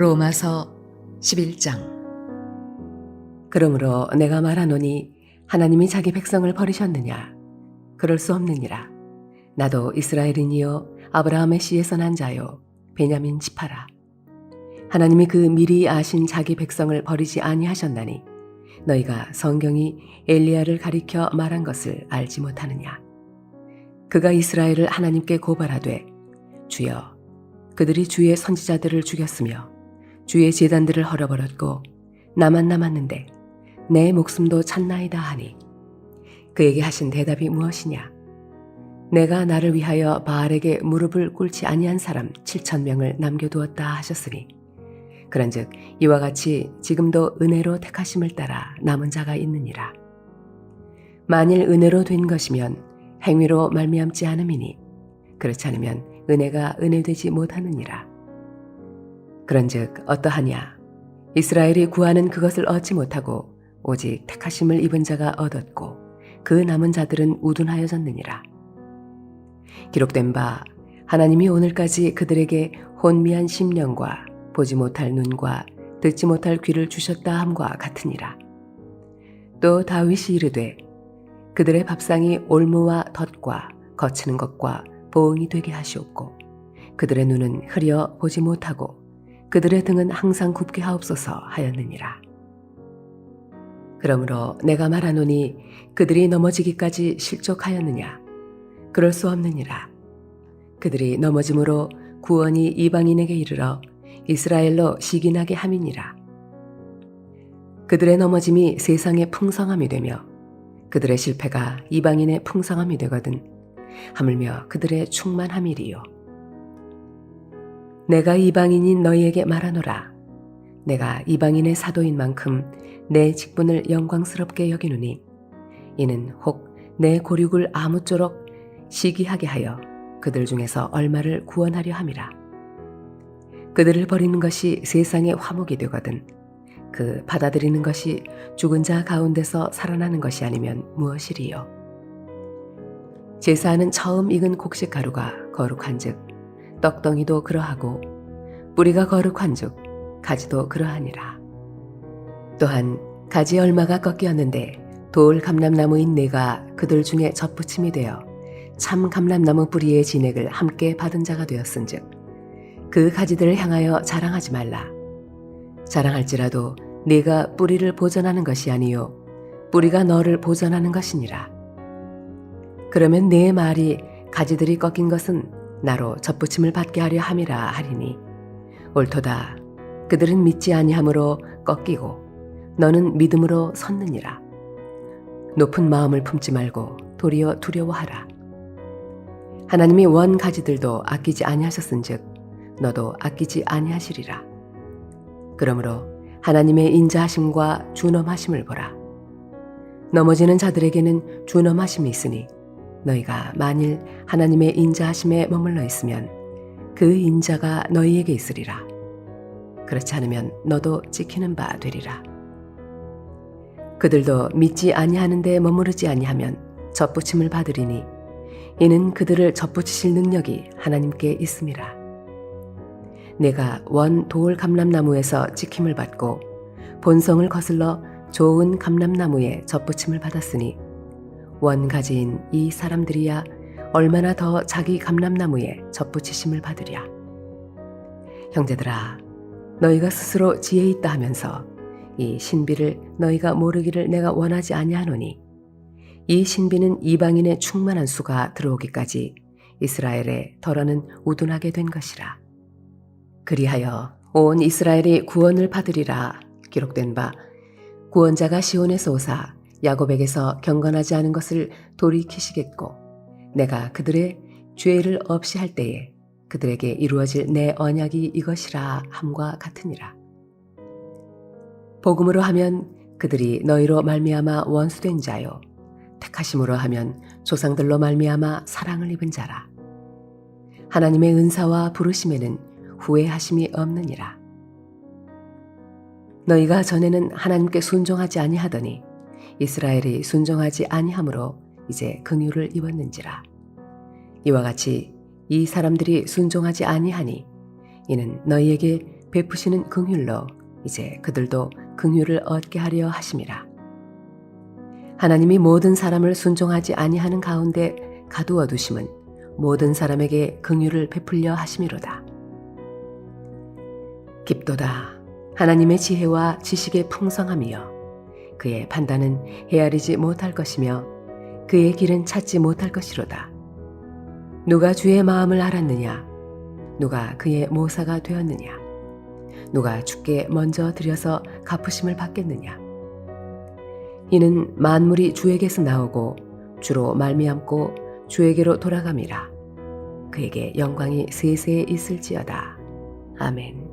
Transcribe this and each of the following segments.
로마서 11장. 그러므로 내가 말하노니 하나님이 자기 백성을 버리셨느냐? 그럴 수 없느니라. 나도 이스라엘인이요 아브라함의 씨에서 난 자요 베냐민 지파라. 하나님이 그 미리 아신 자기 백성을 버리지 아니하셨나니 너희가 성경이 엘리야를 가리켜 말한 것을 알지 못하느냐? 그가 이스라엘을 하나님께 고발하되 주여 그들이 주의 선지자들을 죽였으며 주의 제단들을 헐어버렸고 나만 남았는데 내 목숨도 찾나이다 하니 그에게 하신 대답이 무엇이냐? 내가 나를 위하여 바알에게 무릎을 꿇지 아니한 사람 7,000명을 남겨두었다 하셨으니 그런즉 이와 같이 지금도 은혜로 택하심을 따라 남은 자가 있느니라. 만일 은혜로 된 것이면 행위로 말미암지 않음이니 그렇지 않으면 은혜가 은혜되지 못하느니라. 그런즉 어떠하냐? 이스라엘이 구하는 그것을 얻지 못하고 오직 택하심을 입은 자가 얻었고 그 남은 자들은 우둔하여졌느니라. 기록된 바 하나님이 오늘까지 그들에게 혼미한 심령과 보지 못할 눈과 듣지 못할 귀를 주셨다 함과 같으니라. 또 다윗이 이르되 그들의 밥상이 올무와 덫과 거치는 것과 보응이 되게 하시옵고 그들의 눈은 흐려 보지 못하고 그들의 등은 항상 굽게 하옵소서 하였느니라. 그러므로 내가 말하노니 그들이 넘어지기까지 실족하였느냐? 그럴 수 없느니라. 그들이 넘어짐으로 구원이 이방인에게 이르러 이스라엘로 시기나게 함이니라. 그들의 넘어짐이 세상의 풍성함이 되며 그들의 실패가 이방인의 풍성함이 되거든 하물며 그들의 충만함이리요. 내가 이방인인 너희에게 말하노라. 내가 이방인의 사도인 만큼 내 직분을 영광스럽게 여기노니 이는 혹 내 고륙을 아무쪼록 시기하게 하여 그들 중에서 얼마를 구원하려 함이라. 그들을 버리는 것이 세상의 화목이 되거든 그 받아들이는 것이 죽은 자 가운데서 살아나는 것이 아니면 무엇이리요. 제사하는 처음 익은 곡식 가루가 거룩한즉 떡덩이도 그러하고 뿌리가 거룩한즉 가지도 그러하니라. 또한 가지 얼마가 꺾였는데 돌 감람나무인 내가 그들 중에 접붙임이 되어 참 감람나무 뿌리의 진액을 함께 받은 자가 되었은즉 그 가지들을 향하여 자랑하지 말라. 자랑할지라도 네가 뿌리를 보전하는 것이 아니요 뿌리가 너를 보전하는 것이니라. 그러면 내 말이 가지들이 꺾인 것은 나로 접붙임을 받게 하려 함이라 하리니 옳도다. 그들은 믿지 아니함으로 꺾이고 너는 믿음으로 섰느니라. 높은 마음을 품지 말고 도리어 두려워하라. 하나님이 원 가지들도 아끼지 아니하셨은즉 너도 아끼지 아니하시리라. 그러므로 하나님의 인자하심과 준엄하심을 보라. 넘어지는 자들에게는 준엄하심이 있으니 너희가 만일 하나님의 인자하심에 머물러 있으면 그 인자가 너희에게 있으리라. 그렇지 않으면 너도 찍히는 바 되리라. 그들도 믿지 아니하는데 머무르지 아니하면 접붙임을 받으리니 이는 그들을 접붙이실 능력이 하나님께 있음이라. 내가 원 돌 감람나무에서 찍힘을 받고 본성을 거슬러 좋은 감람나무에 접붙임을 받았으니 원 가지인 이 사람들이야 얼마나 더 자기 감람나무에 접붙이심을 받으랴. 형제들아, 너희가 스스로 지혜 있다 하면서 이 신비를 너희가 모르기를 내가 원하지 아니하노니 이 신비는 이방인의 충만한 수가 들어오기까지 이스라엘에 덜어는 우둔하게 된 것이라. 그리하여 온 이스라엘이 구원을 받으리라 기록된 바 구원자가 시온에서 오사 야곱에게서 경건하지 않은 것을 돌이키시겠고 내가 그들의 죄를 없이 할 때에 그들에게 이루어질 내 언약이 이것이라 함과 같으니라. 복음으로 하면 그들이 너희로 말미암아 원수된 자요 택하심으로 하면 조상들로 말미암아 사랑을 입은 자라. 하나님의 은사와 부르심에는 후회하심이 없느니라. 너희가 전에는 하나님께 순종하지 아니하더니 이스라엘이 순종하지 아니하므로 이제 긍휼을 입었는지라. 이와 같이 이 사람들이 순종하지 아니하니 이는 너희에게 베푸시는 긍휼로 이제 그들도 긍휼을 얻게 하려 하심이라. 하나님이 모든 사람을 순종하지 아니하는 가운데 가두어 두심은 모든 사람에게 긍휼을 베풀려 하심이로다. 깊도다. 하나님의 지혜와 지식의 풍성함이여 그의 판단은 헤아리지 못할 것이며 그의 길은 찾지 못할 것이로다. 누가 주의 마음을 알았느냐? 누가 그의 모사가 되었느냐? 누가 주께 먼저 들여서 갚으심을 받겠느냐? 이는 만물이 주에게서 나오고 주로 말미암고 주에게로 돌아감이라. 그에게 영광이 세세에 있을지어다. 아멘.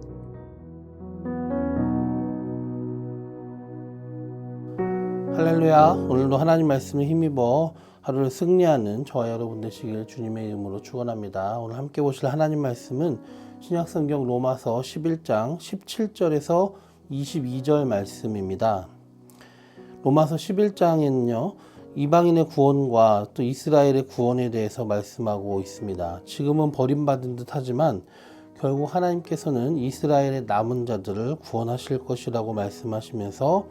할렐루야. 오늘도 하나님 말씀을 힘입어 하루를 승리하는 저와 여러분 되시길 주님의 이름으로 축원합니다. 오늘 함께 보실 하나님 말씀은 신약성경 로마서 11장 17절에서 22절 말씀입니다. 로마서 11장에는요. 이방인의 구원과 또 이스라엘의 구원에 대해서 말씀하고 있습니다. 지금은 버림받은 듯 하지만 결국 하나님께서는 이스라엘의 남은 자들을 구원하실 것이라고 말씀하시면서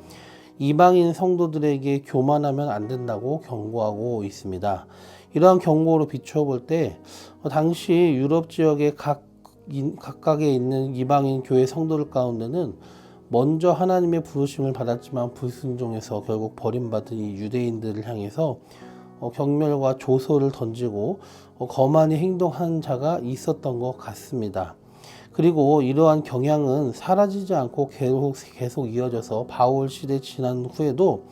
이방인 성도들에게 교만하면 안 된다고 경고하고 있습니다. 이러한 경고로 비추어 볼 때 당시 유럽 지역의 각각에 있는 이방인 교회 성도들 가운데는 먼저 하나님의 부르심을 받았지만 불순종해서 결국 버림받은 이 유대인들을 향해서 경멸과 조소를 던지고 거만히 행동한 자가 있었던 것 같습니다. 그리고 이러한 경향은 사라지지 않고 계속 이어져서 바울 시대 지난 후에도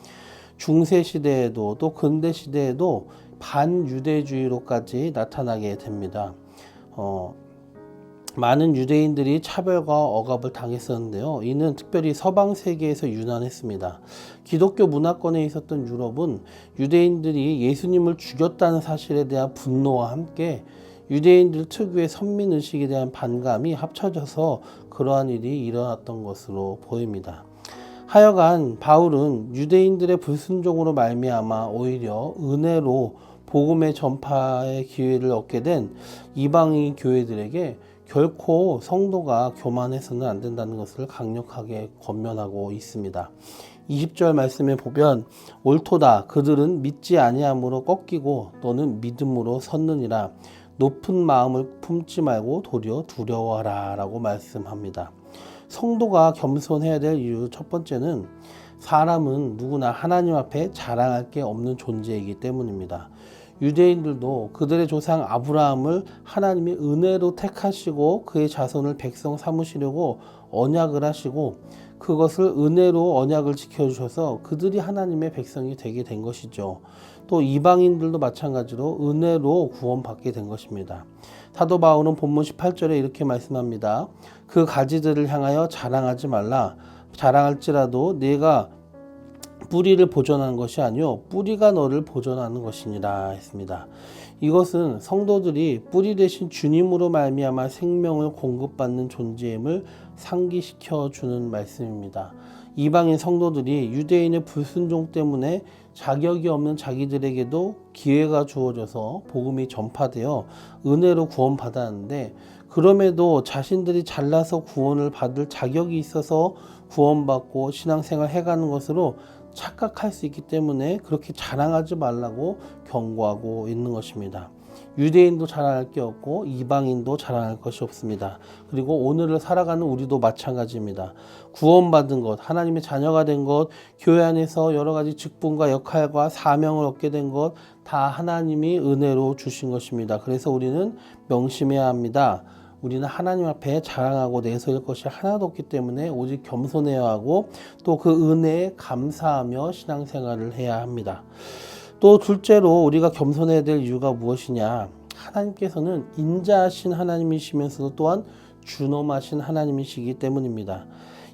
중세 시대에도 또 근대 시대에도 반유대주의로까지 나타나게 됩니다. 많은 유대인들이 차별과 억압을 당했었는데요. 이는 특별히 서방 세계에서 유난했습니다. 기독교 문화권에 있었던 유럽은 유대인들이 예수님을 죽였다는 사실에 대한 분노와 함께 유대인들 특유의 선민의식에 대한 반감이 합쳐져서 그러한 일이 일어났던 것으로 보입니다. 하여간 바울은 유대인들의 불순종으로 말미암아 오히려 은혜로 복음의 전파의 기회를 얻게 된 이방인 교회들에게 결코 성도가 교만해서는 안 된다는 것을 강력하게 권면하고 있습니다. 20절 말씀에 보면 옳도다 그들은 믿지 아니함으로 꺾이고 너는 믿음으로 섰느니라 높은 마음을 품지 말고 도리어 두려워하라 라고 말씀합니다. 성도가 겸손해야 될 이유 첫 번째는 사람은 누구나 하나님 앞에 자랑할 게 없는 존재이기 때문입니다. 유대인들도 그들의 조상 아브라함을 하나님이 은혜로 택하시고 그의 자손을 백성 삼으시려고 언약을 하시고 그것을 은혜로 언약을 지켜주셔서 그들이 하나님의 백성이 되게 된 것이죠. 또 이방인들도 마찬가지로 은혜로 구원받게 된 것입니다. 사도 바울은 본문 18절에 이렇게 말씀합니다. 그 가지들을 향하여 자랑하지 말라. 자랑할지라도 네가 뿌리를 보존하는 것이 아니요 뿌리가 너를 보존하는 것이니라 했습니다. 이것은 성도들이 뿌리 대신 주님으로 말미암아 생명을 공급받는 존재임을 상기시켜 주는 말씀입니다. 이방인 성도들이 유대인의 불순종 때문에 자격이 없는 자기들에게도 기회가 주어져서 복음이 전파되어 은혜로 구원받았는데 그럼에도 자신들이 잘나서 구원을 받을 자격이 있어서 구원받고 신앙생활 해가는 것으로 착각할 수 있기 때문에 그렇게 자랑하지 말라고 경고하고 있는 것입니다. 유대인도 자랑할 게 없고 이방인도 자랑할 것이 없습니다. 그리고 오늘을 살아가는 우리도 마찬가지입니다. 구원받은 것, 하나님의 자녀가 된 것, 교회 안에서 여러 가지 직분과 역할과 사명을 얻게 된 것 다 하나님이 은혜로 주신 것입니다. 그래서 우리는 명심해야 합니다. 우리는 하나님 앞에 자랑하고 내세울 것이 하나도 없기 때문에 오직 겸손해야 하고 또 그 은혜에 감사하며 신앙생활을 해야 합니다. 또 둘째로 우리가 겸손해야 될 이유가 무엇이냐? 하나님께서는 인자하신 하나님이시면서도 또한 준엄하신 하나님이시기 때문입니다.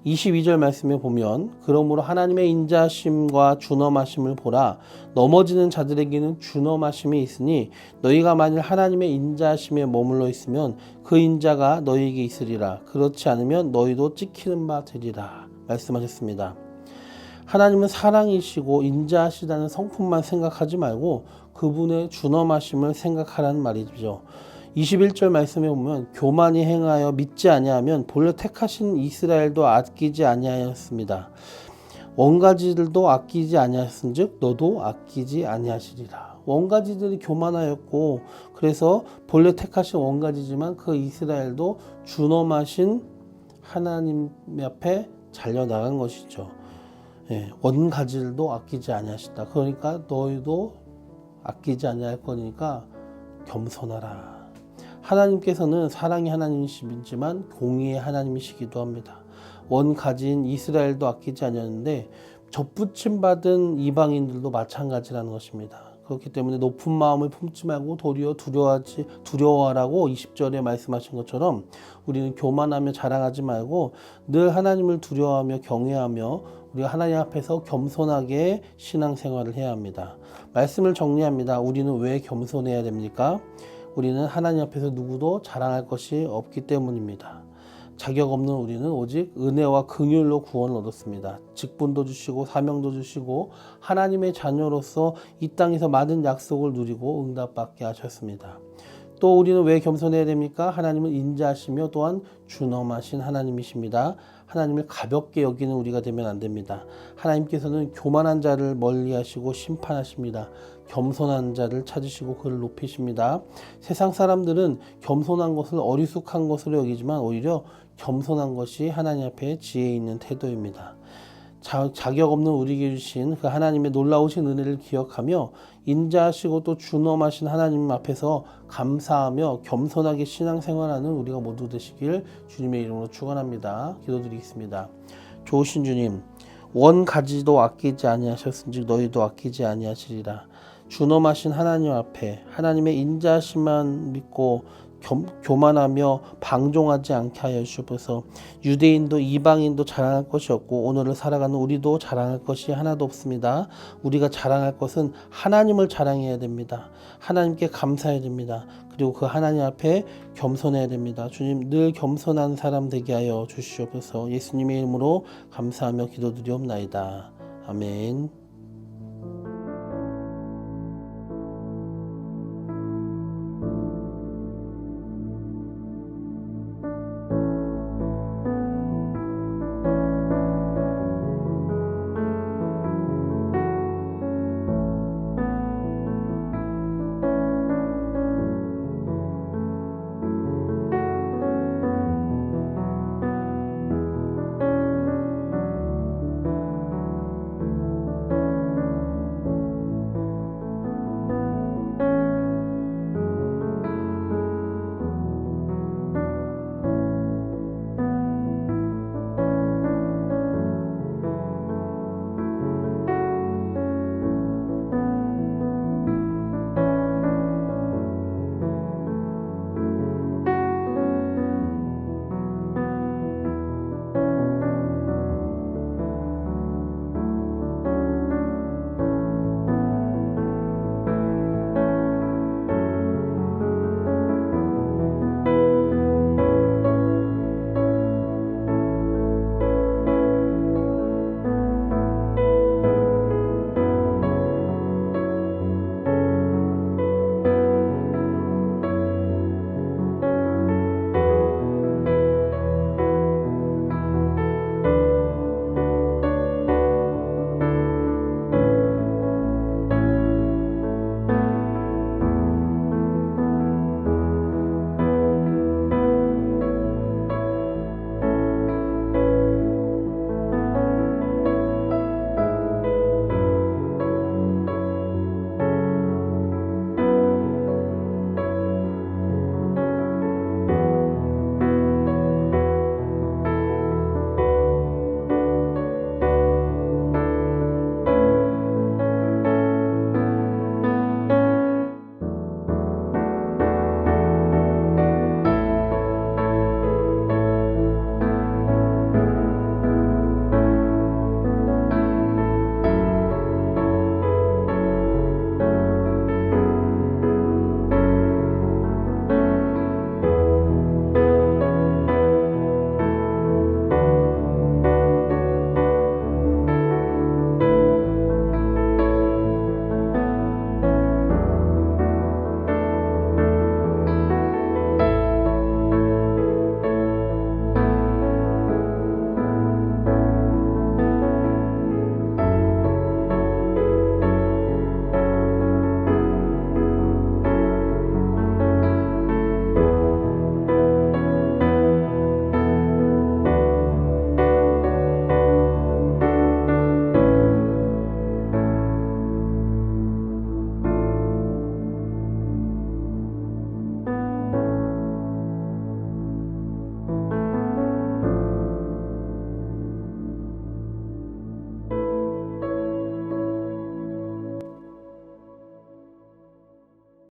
22절 말씀에 보면 그러므로 하나님의 인자하심과 준엄하심을 보라. 넘어지는 자들에게는 준엄하심이 있으니 너희가 만일 하나님의 인자하심에 머물러 있으면 그 인자가 너희에게 있으리라. 그렇지 않으면 너희도 찍히는 바 되리라 말씀하셨습니다. 하나님은 사랑이시고 인자하시다는 성품만 생각하지 말고 그분의 준엄하심을 생각하라는 말이죠. 21절 말씀에 보면 교만이 행하여 믿지 아니하면 본래 택하신 이스라엘도 아끼지 아니하였습니다. 원가지들도 아끼지 아니하였은즉 너도 아끼지 아니하시리라. 원가지들이 교만하였고 그래서 본래 택하신 원가지지만 그 이스라엘도 준엄하신 하나님 앞에 잘려나간 것이죠. 원가지들도 아끼지 아니하시다. 그러니까 너희도 아끼지 아니할 거니까 겸손하라. 하나님께서는 사랑의 하나님이시지만 공의의 하나님이시기도 합니다. 원가지인 이스라엘도 아끼지 아니하는데 접붙임 받은 이방인들도 마찬가지라는 것입니다. 그렇기 때문에 높은 마음을 품지 말고 도리어 두려워하라고 20절에 말씀하신 것처럼 우리는 교만하며 자랑하지 말고 늘 하나님을 두려워하며 경외하며 우리가 하나님 앞에서 겸손하게 신앙생활을 해야 합니다. 말씀을 정리합니다. 우리는 왜 겸손해야 됩니까? 우리는 하나님 앞에서 누구도 자랑할 것이 없기 때문입니다. 자격 없는 우리는 오직 은혜와 긍휼로 구원을 얻었습니다. 직분도 주시고 사명도 주시고 하나님의 자녀로서 이 땅에서 많은 약속을 누리고 응답받게 하셨습니다. 또 우리는 왜 겸손해야 됩니까? 하나님은 인자하시며 또한 준엄하신 하나님이십니다. 하나님을 가볍게 여기는 우리가 되면 안 됩니다. 하나님께서는 교만한 자를 멀리하시고 심판하십니다. 겸손한 자를 찾으시고 그를 높이십니다. 세상 사람들은 겸손한 것을 어리숙한 것으로 여기지만 오히려 겸손한 것이 하나님 앞에 지혜 있는 태도입니다. 자격 없는 우리에게 주신 그 하나님의 놀라우신 은혜를 기억하며 인자하시고 또 준엄하신 하나님 앞에서 감사하며 겸손하게 신앙생활하는 우리가 모두 되시길 주님의 이름으로 축원합니다. 기도드리겠습니다. 좋으신 주님, 원가지도 아끼지 아니하셨은즉 너희도 아끼지 아니하시리라. 준엄하신 하나님 앞에 하나님의 인자하심만 믿고 교만하며 방종하지 않게 하여 주옵소서. 유대인도 이방인도 자랑할 것이 없고 오늘을 살아가는 우리도 자랑할 것이 하나도 없습니다. 우리가 자랑할 것은 하나님을 자랑해야 됩니다. 하나님께 감사해야 됩니다. 그리고 그 하나님 앞에 겸손해야 됩니다. 주님, 늘 겸손한 사람 되게 하여 주시옵소서. 예수님의 이름으로 감사하며 기도드리옵나이다. 아멘.